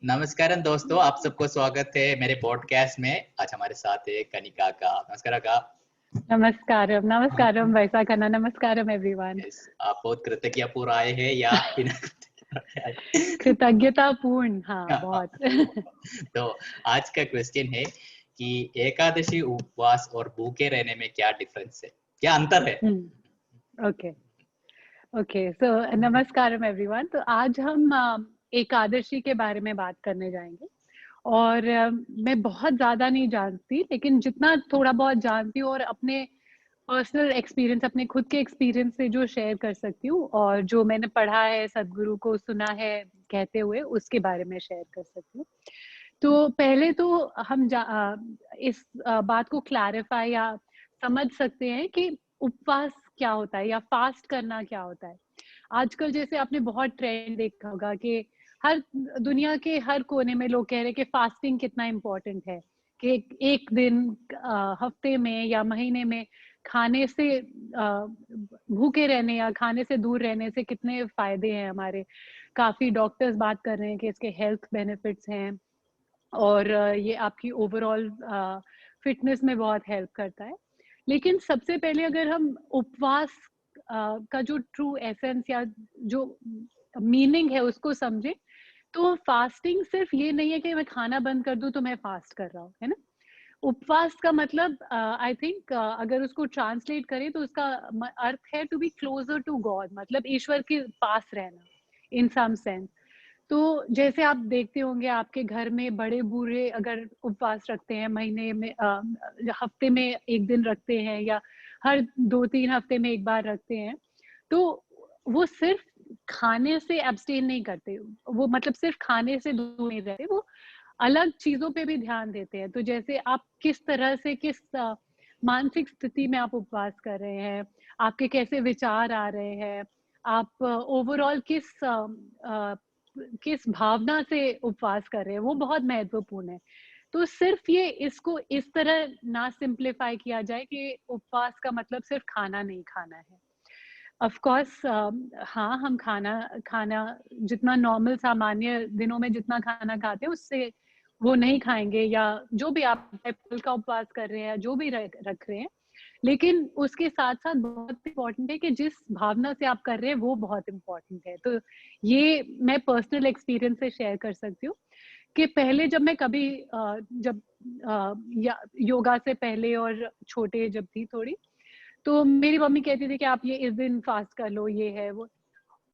नमस्कारम दोस्तों, आप सबको स्वागत है मेरे पॉडकास्ट में। आज हमारे साथ है कनिका का। नमस्कार का। नमस्कारम, नमस्कारम वैसा करना। नमस्कारम एवरीवन। यस, आप बहुत कृतज्ञतापूर्ण आए हैं या बिना कृतज्ञता आए? कृतज्ञतापूर्ण, हाँ बहुत। तो आज का क्वेश्चन है कि एकादशी उपवास और भूखे रहने में क्या डिफरेंस है, क्या अंतर है? ओके ओके सो नमस्कारम एवरीवन। तो आज हम एकादशी के बारे में बात करने जाएंगे। और मैं बहुत ज़्यादा नहीं जानती, लेकिन जितना थोड़ा बहुत जानती हूँ और अपने पर्सनल एक्सपीरियंस, अपने खुद के एक्सपीरियंस से जो शेयर कर सकती हूँ और जो मैंने पढ़ा है, सदगुरु को सुना है कहते हुए, उसके बारे में शेयर कर सकती हूँ। तो पहले तो हम इस बात को क्लैरिफाई या समझ सकते हैं कि उपवास क्या होता है या फास्ट करना क्या होता है। आजकल जैसे आपने बहुत ट्रेंड देखा होगा कि हर दुनिया के हर कोने में लोग कह रहे हैं कि फास्टिंग कितना इम्पोर्टेंट है, कि एक दिन हफ्ते में या महीने में खाने से भूखे रहने या खाने से दूर रहने से कितने फायदे हैं हमारे। काफी डॉक्टर्स बात कर रहे हैं कि इसके हेल्थ बेनिफिट्स हैं और ये आपकी ओवरऑल फिटनेस में बहुत हेल्प करता है। लेकिन सबसे पहले अगर हम उपवास का जो ट्रू एसेंस या जो मीनिंग है उसको समझे, तो फास्टिंग सिर्फ ये नहीं है कि मैं खाना बंद कर दूं तो मैं फास्ट कर रहा हूँ, है ना। उपवास का मतलब आई थिंक अगर उसको ट्रांसलेट करें तो उसका अर्थ है to be closer to God, मतलब ईश्वर के पास रहना इन सम सेंस। तो जैसे आप देखते होंगे आपके घर में बड़े बूढ़े अगर उपवास रखते हैं, महीने में हफ्ते में एक दिन रखते हैं या हर 2-3 हफ्ते में एक बार रखते हैं, तो वो सिर्फ खाने से एब्सटेन नहीं करते, वो मतलब सिर्फ खाने से दूर नहीं रहते, वो अलग चीजों पे भी ध्यान देते हैं। तो जैसे आप किस तरह से किस मानसिक स्थिति में आप उपवास कर रहे हैं, आपके कैसे विचार आ रहे हैं, आप ओवरऑल किस भावना से उपवास कर रहे हैं, वो बहुत महत्वपूर्ण है। तो सिर्फ ये इसको इस तरह ना सिंप्लीफाई किया जाए कि उपवास का मतलब सिर्फ खाना नहीं खाना है। ऑफ कोर्स हाँ, हम खाना खाना जितना नॉर्मल सामान्य दिनों में जितना खाना खाते हैं उससे वो नहीं खाएंगे, या जो भी आप फल का उपवास कर रहे हैं, जो भी रख रहे हैं। लेकिन उसके साथ साथ बहुत इम्पोर्टेंट है कि जिस भावना से आप कर रहे हैं वो बहुत इम्पोर्टेंट है। तो ये मैं पर्सनल एक्सपीरियंस से शेयर कर सकती हूँ कि पहले जब मैं कभी जब या योगा से पहले और छोटे जब थी थोड़ी, तो मेरी मम्मी कहती थी कि आप ये इस दिन फास्ट कर लो, ये है वो।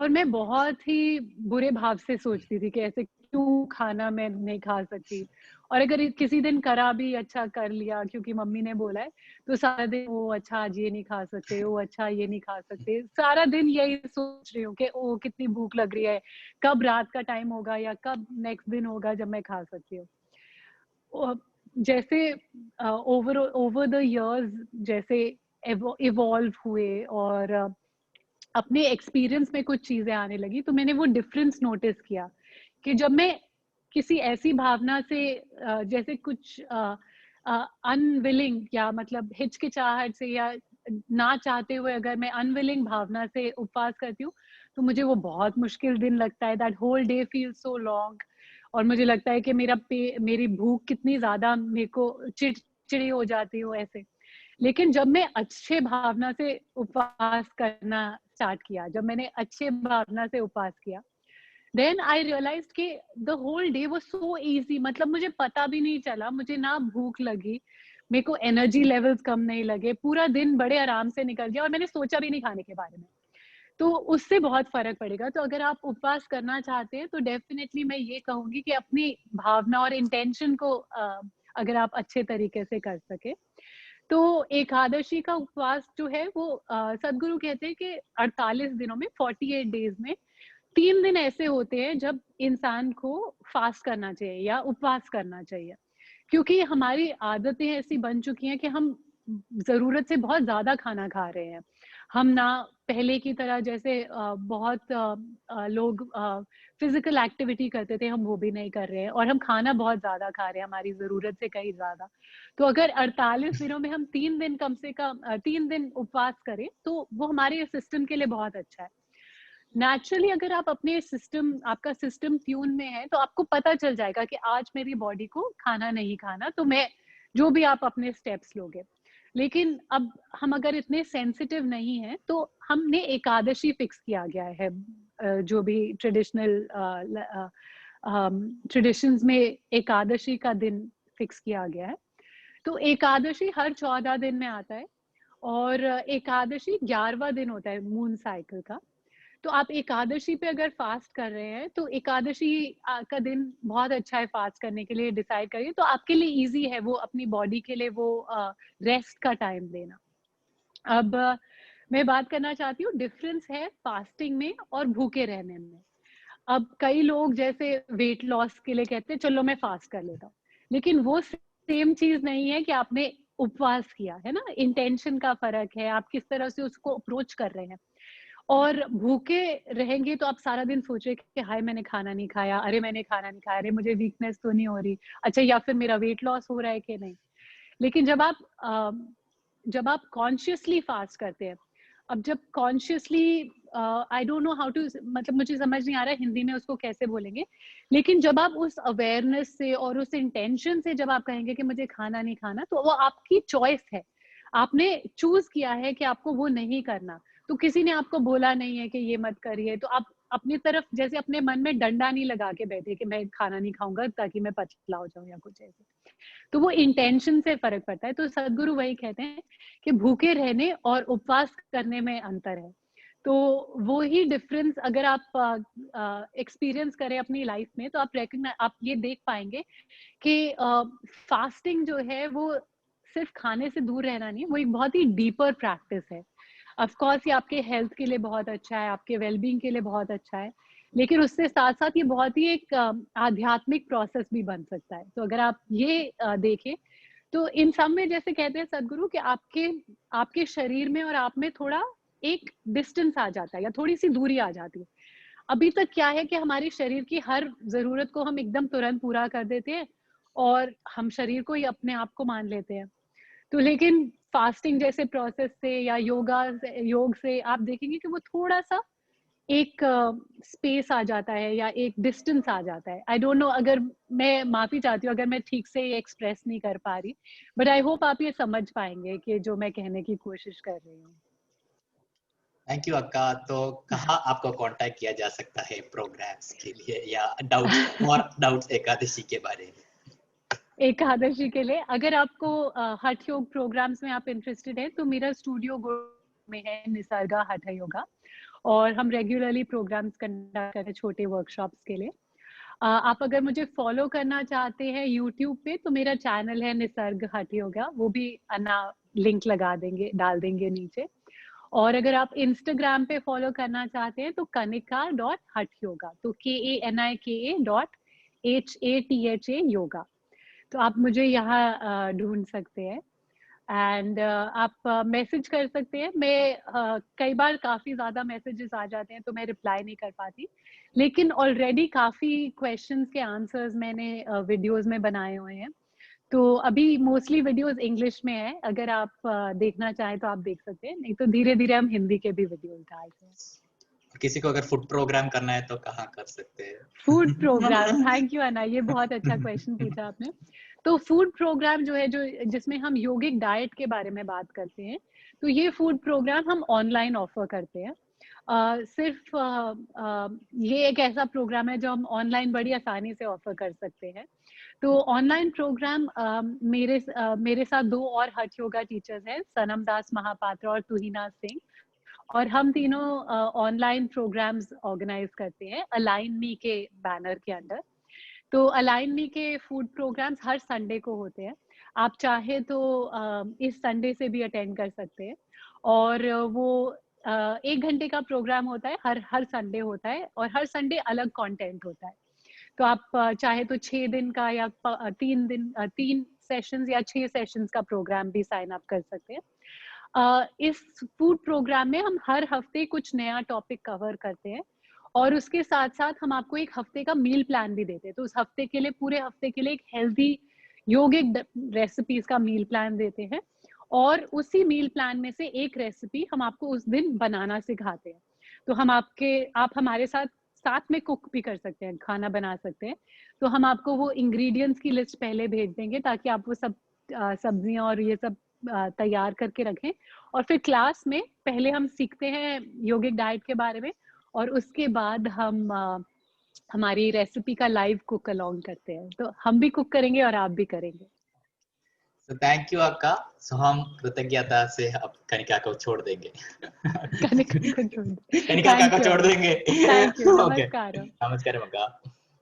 और मैं बहुत ही बुरे भाव से सोचती थी कि ऐसे क्यों खाना मैं नहीं खा सकती। और अगर किसी दिन करा भी, अच्छा कर लिया क्योंकि मम्मी ने बोला है, तो सारा दिन वो अच्छा आज ये नहीं खा सकते, वो अच्छा ये नहीं खा सकते, सारा दिन यही सोच रही हूँ कि ओ कितनी भूख लग रही है, कब रात का टाइम होगा या कब नेक्स्ट दिन होगा जब मैं खा सकती हूँ। जैसे ओवर ओवर द इयर्स जैसे इवॉल्व हुए और अपने एक्सपीरियंस में कुछ चीजें आने लगी, तो मैंने वो डिफरेंस नोटिस किया कि जब मैं किसी ऐसी भावना से जैसे कुछ अनविलिंग या मतलब हिचकिचाहट से या ना चाहते हुए अगर मैं अनविलिंग भावना से उपवास करती हूँ, तो मुझे वो बहुत मुश्किल दिन लगता है। That whole day feel so long और मुझे लगता है कि मेरी भूख कितनी ज्यादा, मेरे को चिड़चिड़ी हो जाती हूँ ऐसे। लेकिन जब मैं अच्छे भावना से उपवास करना स्टार्ट किया, जब मैंने अच्छे भावना से उपवास किया, देन आई रियलाइज्ड कि the whole day was so easy. मतलब मुझे पता भी नहीं चला, मुझे ना भूख लगी, मेरे को एनर्जी लेवल्स कम नहीं लगे, पूरा दिन बड़े आराम से निकल गया और मैंने सोचा भी नहीं खाने के बारे में। तो उससे बहुत फर्क पड़ेगा। तो अगर आप उपवास करना चाहते हैं तो डेफिनेटली मैं ये कहूंगी कि अपनी भावना और इंटेंशन को अगर आप अच्छे तरीके से कर सके, तो एकादशी का उपवास जो है वो सदगुरु कहते हैं कि 48 दिनों में, 48 डेज में 3 दिन ऐसे होते हैं जब इंसान को फास्ट करना चाहिए या उपवास करना चाहिए। क्योंकि हमारी आदतें ऐसी बन चुकी हैं कि हम ज़रूरत से बहुत ज़्यादा खाना खा रहे हैं। हम ना पहले की तरह जैसे बहुत लोग फिज़िकल एक्टिविटी करते थे, हम वो भी नहीं कर रहे हैं और हम खाना बहुत ज़्यादा खा रहे हैं, हमारी ज़रूरत से कहीं ज़्यादा। तो अगर 48 दिनों में हम 3 दिन कम से कम 3 दिन उपवास करें, तो वो हमारे सिस्टम के लिए बहुत अच्छा है। नेचुरली अगर आप अपने सिस्टम, आपका सिस्टम ट्यून में है, तो आपको पता चल जाएगा कि आज मेरी बॉडी को खाना नहीं खाना, तो मैं जो भी आप अपने स्टेप्स लोगे। लेकिन अब हम अगर इतने सेंसिटिव नहीं हैं, तो हमने एकादशी फिक्स किया गया है, जो भी ट्रेडिशनल ट्रेडिशंस में एकादशी का दिन फिक्स किया गया है। तो एकादशी हर 14 दिन में आता है, और एकादशी 11वां दिन होता है मून साइकिल का। तो आप एकादशी पे अगर फास्ट कर रहे हैं, तो एकादशी का दिन बहुत अच्छा है फास्ट करने के लिए, डिसाइड करिए, तो आपके लिए इजी है वो अपनी बॉडी के लिए वो रेस्ट का टाइम देना। अब मैं बात करना चाहती हूँ, डिफरेंस है फास्टिंग में और भूखे रहने में। अब कई लोग जैसे वेट लॉस के लिए कहते हैं चलो मैं फास्ट कर लेता हूँ, लेकिन वो सेम चीज नहीं है कि आपने उपवास किया है ना। इंटेंशन का फर्क है, आप किस तरह से उसको अप्रोच कर रहे हैं। और भूखे रहेंगे तो आप सारा दिन सोच रहे कि हाय मैंने खाना नहीं खाया, अरे मैंने खाना नहीं खाया, अरे मुझे वीकनेस तो नहीं हो रही, अच्छा या फिर मेरा वेट लॉस हो रहा है कि नहीं। लेकिन जब आप कॉन्शियसली फास्ट करते हैं, अब जब consciously, I don't know how to, मतलब मुझे समझ नहीं आ रहा है हिंदी में उसको कैसे बोलेंगे, लेकिन जब आप उस अवेयरनेस से और उस इंटेंशन से जब आप कहेंगे कि मुझे खाना नहीं खाना, तो वो आपकी चॉइस है, आपने चूज किया है कि आपको वो नहीं करना। तो किसी ने आपको बोला नहीं है कि ये मत करिए, तो आप अपनी तरफ जैसे अपने मन में डंडा नहीं लगा के बैठे कि मैं खाना नहीं खाऊंगा ताकि मैं पतला हो जाऊं या कुछ ऐसे। तो वो इंटेंशन से फर्क पड़ता है। तो सदगुरु वही कहते हैं कि भूखे रहने और उपवास करने में अंतर है। तो वो ही डिफरेंस अगर आप एक्सपीरियंस करें अपनी लाइफ में, तो आप ये देख पाएंगे कि फास्टिंग जो है वो सिर्फ खाने से दूर रहना नहीं, वो एक बहुत ही डीपर प्रैक्टिस है। ऑफ कोर्स ये आपके हेल्थ के लिए बहुत अच्छा है, आपके वेलबींग के लिए बहुत अच्छा है, लेकिन उससे साथ साथ ये बहुत ही एक आध्यात्मिक प्रोसेस भी बन सकता है। तो अगर आप ये देखें, तो इन सब में जैसे कहते हैं सदगुरु कि आपके आपके शरीर में और आप में थोड़ा एक डिस्टेंस आ जाता है या थोड़ी सी दूरी आ जाती है। अभी तक क्या है कि हमारे शरीर की हर जरूरत को हम एकदम तुरंत पूरा कर देते हैं, और हम शरीर को ही अपने आप को मान लेते हैं। तो लेकिन फास्टिंग जैसे प्रोसेस से या योग से आप देखेंगे कि वो थोड़ा सा एक स्पेस आ जाता है या एक डिस्टेंस आ जाता है। आई डोंट नो, अगर मैं माफी चाहती हूँ अगर मैं ठीक से ये एक्सप्रेस नहीं कर पा रही, बट आई होप आप ये समझ पाएंगे कि जो मैं कहने की कोशिश कर रही हूँ। थैंक यू अक्का। तो कहाँ आपको कांटेक्ट किया जा सकता है प्रोग्राम्स के लिए या डाउट्स एकादशी के बारे में? एकादशी के लिए अगर आपको हठ योग प्रोग्राम्स में आप इंटरेस्टेड हैं, तो मेरा स्टूडियो में है निसर्गा हठ योगा, और हम रेगुलरली प्रोग्राम्स कंडक्ट करते हैं छोटे वर्कशॉप्स के लिए। आप अगर मुझे फॉलो करना चाहते हैं यूट्यूब पे, तो मेरा चैनल है निसर्ग हठ योगा, वो भी लिंक डाल देंगे नीचे। और अगर आप इंस्टाग्राम पे फॉलो करना चाहते हैं, तो kanika.hatyoga, तो KANIKA.HATHA योगा, तो आप मुझे यहाँ ढूंढ सकते हैं। एंड आप मैसेज कर सकते हैं। मैं कई बार काफी ज्यादा मैसेजेस आ जाते हैं तो मैं रिप्लाई नहीं कर पाती, लेकिन ऑलरेडी काफी क्वेश्चंस के आंसर्स मैंने वीडियोस में बनाए हुए हैं। तो अभी मोस्टली वीडियोस इंग्लिश में है, अगर आप देखना चाहें तो आप देख सकते हैं, नहीं तो धीरे धीरे हम हिंदी के भी वीडियोस डालते हैं। किसी को अगर फूड प्रोग्राम करना है तो कहाँ कर सकते हैं? फूड प्रोग्राम, थैंक यू अना, ये बहुत अच्छा क्वेश्चन पूछा आपने। तो फूड प्रोग्राम जो है, जो जिसमें हम योगिक डाइट के बारे में बात करते हैं, तो ये फूड प्रोग्राम हम ऑनलाइन ऑफर करते हैं। सिर्फ ये एक ऐसा प्रोग्राम है जो हम ऑनलाइन बड़ी आसानी से ऑफर कर सकते हैं। तो ऑनलाइन प्रोग्राम मेरे साथ 2 और हठ योगा टीचर्स हैं, सनम दास महापात्र और तुहिना सिंह, और हम तीनों ऑनलाइन प्रोग्राम्स ऑर्गेनाइज करते हैं अलाइन मी के बैनर के अंडर। तो अलाइन मी के फूड प्रोग्राम्स हर संडे को होते हैं। आप चाहे तो इस संडे से भी अटेंड कर सकते हैं, और वो 1 घंटे का प्रोग्राम होता है, हर संडे होता है, और हर संडे अलग कंटेंट होता है। तो आप चाहे तो 6 दिन का या 3 सेशंस या 6 सेशंस का प्रोग्राम भी साइन अप कर सकते हैं। इस फूड प्रोग्राम में हम हर हफ्ते कुछ नया टॉपिक कवर करते हैं, और उसके साथ साथ हम आपको एक हफ्ते का मील प्लान भी देते हैं। तो उस हफ्ते के लिए, पूरे हफ्ते के लिए एक हेल्दी योगिक रेसिपीज का मील प्लान देते हैं, और उसी मील प्लान में से एक रेसिपी हम आपको उस दिन बनाना सिखाते हैं। तो आप हमारे साथ में कुक भी कर सकते हैं, खाना बना सकते हैं। तो हम आपको वो इंग्रेडिएंट्स की लिस्ट पहले भेज देंगे ताकि आप वो सब सब्जियां और ये सब तैयार करके रखें। और फिर क्लास में पहले हम सीखते हैं योगिक डाइट के बारे में, और उसके बाद हम हमारी रेसिपी का लाइव कुक अलोंग करते हैं। तो हम भी कुक करेंगे और आप भी करेंगे। So thank you अक्का। So हम कृतज्ञता से अब कनिका को छोड़ देंगे। कनिका को छोड़ दो। कनिका थैंक को यू छोड़ अरुण। देंगे। Thank you. ओके, नमस्कार। नमस्कार अक्का।